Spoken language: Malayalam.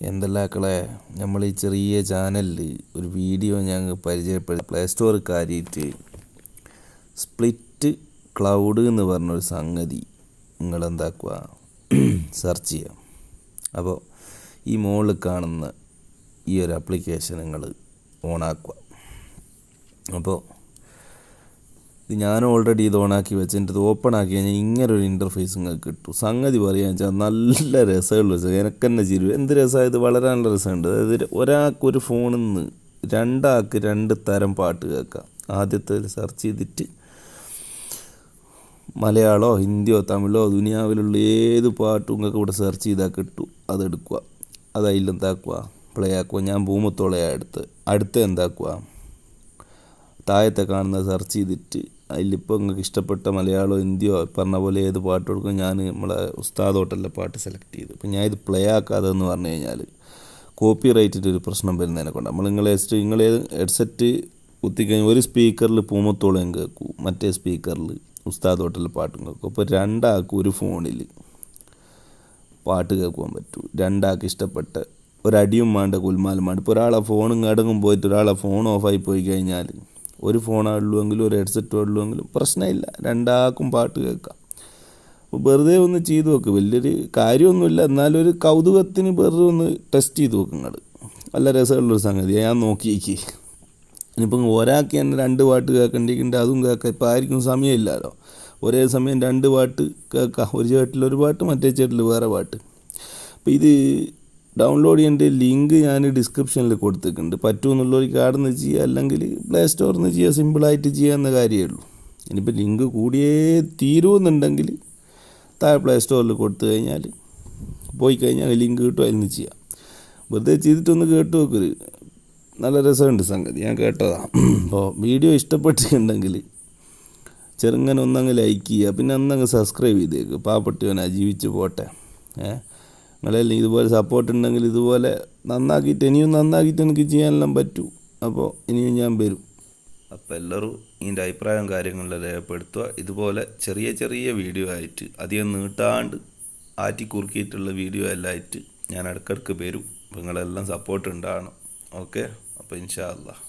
എന്തെല്ലാക്കളെ നമ്മൾ ഈ ചെറിയ ചാനലിൽ ഒരു വീഡിയോ ഞങ്ങൾ പരിചയപ്പെടുത്തി പ്ലേ സ്റ്റോർ കാര്യമായിട്ട് സ്പ്ലിറ്റ് ക്ലൗഡ് എന്ന് പറഞ്ഞൊരു സംഗതി നിങ്ങളെന്താക്കുക സെർച്ച് ചെയ്യുക. അപ്പോൾ ഈ മുകളിൽ കാണുന്ന ഈ ഒരു ആപ്ലിക്കേഷൻ നിങ്ങൾ ഓണാക്കുക. അപ്പോൾ ഇത് ഞാൻ ഓൾറെഡി ഇത് ഓണാക്കി വെച്ചിട്ട് ഇത് ഓപ്പൺ ആക്കി കഴിഞ്ഞാൽ ഇങ്ങനൊരു ഇൻ്റർഫേസ് നിങ്ങൾക്ക് കിട്ടും. സംഗതി പറയുകയെന്ന് വെച്ചാൽ നല്ല രസമുള്ള രസം, എനിക്ക് തന്നെ ചിരി. എന്ത് രസമാണ് ഇത്, വളരെ നല്ല രസമുണ്ട്. അതായത് ഒരാൾക്കൊരു ഫോണിൽ നിന്ന് രണ്ടാൾക്ക് രണ്ട് തരം പാട്ട് കേൾക്കാം. ആദ്യത്തെ സെർച്ച് ചെയ്തിട്ട് മലയാളമോ ഹിന്ദിയോ തമിഴോ ദുനിയാവിലുള്ള ഏത് പാട്ടും നിങ്ങൾക്ക് ഇവിടെ സെർച്ച് ചെയ്താൽ കിട്ടും. അതെടുക്കുക, അത് അതിലെന്താക്കുക പ്ലേ ആക്കുക. ഞാൻ ഭൂമത്തോളയാണ് അടുത്ത എന്താക്കുക താഴത്തെ കാണുന്നത് സെർച്ച് ചെയ്തിട്ട് അതിലിപ്പോൾ നിങ്ങൾക്ക് ഇഷ്ടപ്പെട്ട മലയാളമോ ഹിന്ദിയോ പറഞ്ഞ പോലെ ഏത് പാട്ട് കൊടുക്കും. ഞാൻ നമ്മളെ ഉസ്താദോട്ടുള്ള പാട്ട് സെലക്ട് ചെയ്തു. അപ്പോൾ ഞാൻ ഇത് പ്ലേ ആക്കാതെന്ന് പറഞ്ഞു കഴിഞ്ഞാൽ കോപ്പി റൈറ്റിൻ്റെ ഒരു പ്രശ്നം വരുന്നതിനെ കൊണ്ട് നിങ്ങൾ ഹെഡ്സെറ്റ് കുത്തിക്കഴിഞ്ഞാൽ ഒരു സ്പീക്കറിൽ പൂമത്തോളം കേൾക്കൂ, മറ്റേ സ്പീക്കറിൽ ഉസ്താദോട്ടുള്ള പാട്ടും കേൾക്കും. അപ്പോൾ രണ്ടാൾക്കും ഒരു ഫോണിൽ പാട്ട് കേൾക്കുവാൻ പറ്റൂ. രണ്ടാൾക്ക് ഇഷ്ടപ്പെട്ട ഒരടിയും വേണ്ട കുൽമാലും വേണ്ട. ഇപ്പോൾ ഒരാളെ ഫോണും കടങ്ങും പോയിട്ട് ഒരാളെ ഫോൺ ഓഫായി പോയി കഴിഞ്ഞാൽ ഒരു ഫോണുള്ളൂവെങ്കിലും ഒരു ഹെഡ്സെറ്റ് ഉള്ളുവെങ്കിലും പ്രശ്നമില്ല, രണ്ടാൾക്കും പാട്ട് കേൾക്കാം. അപ്പോൾ വെറുതെ ഒന്ന് ചെയ്ത് നോക്ക്, വലിയൊരു കാര്യമൊന്നുമില്ല, എന്നാലും ഒരു കൗതുകത്തിന് വെറുതെ ഒന്ന് ടെസ്റ്റ് ചെയ്ത് നോക്ക്. നിങ്ങൾ നല്ല രസമുള്ളൊരു സംഗതി, ഞാൻ നോക്കിയേക്ക്. ഇനിയിപ്പം ഒരാൾക്ക് തന്നെ രണ്ട് പാട്ട് കേൾക്കേണ്ടിട്ടുണ്ട്, അതും കേൾക്കാം. ഇപ്പോൾ ആർക്കും സമയമില്ലല്ലോ, ഒരേ സമയം രണ്ട് പാട്ട് കേൾക്കാം. ഒരു ചേട്ടിലൊരു പാട്ട്, മറ്റേ ചേട്ടിൽ വേറെ പാട്ട്. അപ്പോൾ ഇത് ഡൗൺലോഡ് ചെയ്യേണ്ട ലിങ്ക് ഞാൻ ഡിസ്ക്രിപ്ഷനിൽ കൊടുത്തിട്ടുണ്ട്. പറ്റുമെന്നുള്ളവർക്ക് അവിടെ നിന്ന് ചെയ്യുക, അല്ലെങ്കിൽ പ്ലേ സ്റ്റോറിൽ നിന്ന് ചെയ്യുക. സിമ്പിളായിട്ട് ചെയ്യാവുന്ന കാര്യമേ ഉള്ളൂ. ഇനിയിപ്പോൾ ലിങ്ക് കൂടിയേ തീരുമെന്നുണ്ടെങ്കിൽ താഴെ പ്ലേ സ്റ്റോറിൽ കൊടുത്തു കഴിഞ്ഞാൽ പോയി കഴിഞ്ഞാൽ ലിങ്ക് കിട്ടും, അതിൽ നിന്ന് ചെയ്യാം. വെറുതെ ചെയ്തിട്ടൊന്ന് കേട്ട് നോക്കരുത്, നല്ല രസമുണ്ട് സംഗതി, ഞാൻ കേട്ടതാണ്. അപ്പോൾ വീഡിയോ ഇഷ്ടപ്പെട്ടിട്ടുണ്ടെങ്കിൽ ചെറുങ്ങനെ ഒന്നങ്ങ് ലൈക്ക് ചെയ്യുക, പിന്നെ ഒന്നങ്ങ് സബ്സ്ക്രൈബ് ചെയ്തേക്ക്. പാവപ്പെട്ടവനാ, ജീവിച്ച് പോട്ടെ. നിങ്ങളെല്ലാം ഇതുപോലെ സപ്പോർട്ട് ഉണ്ടെങ്കിൽ ഇതുപോലെ നന്നാക്കിയിട്ട് ഇനിയും നന്നാക്കിയിട്ട് എനിക്ക് ചെയ്യാനെല്ലാം പറ്റൂ. അപ്പോൾ ഇനിയും ഞാൻ വരും. അപ്പോൾ എല്ലാവരും ഇതിൻ്റെ അഭിപ്രായവും കാര്യങ്ങളെല്ലാം രേഖപ്പെടുത്തുക. ഇതുപോലെ ചെറിയ ചെറിയ വീഡിയോ ആയിട്ട് അധികം നീട്ടാണ്ട് ആറ്റി കുറുക്കിയിട്ടുള്ള വീഡിയോ എല്ലാം ആയിട്ട് ഞാൻ ഇടയ്ക്കിടയ്ക്ക് വരും. അപ്പോൾ നിങ്ങളെല്ലാം സപ്പോർട്ട് ഉണ്ടാകണം. ഓക്കെ, അപ്പോൾ ഇൻഷാ അല്ലാഹ്.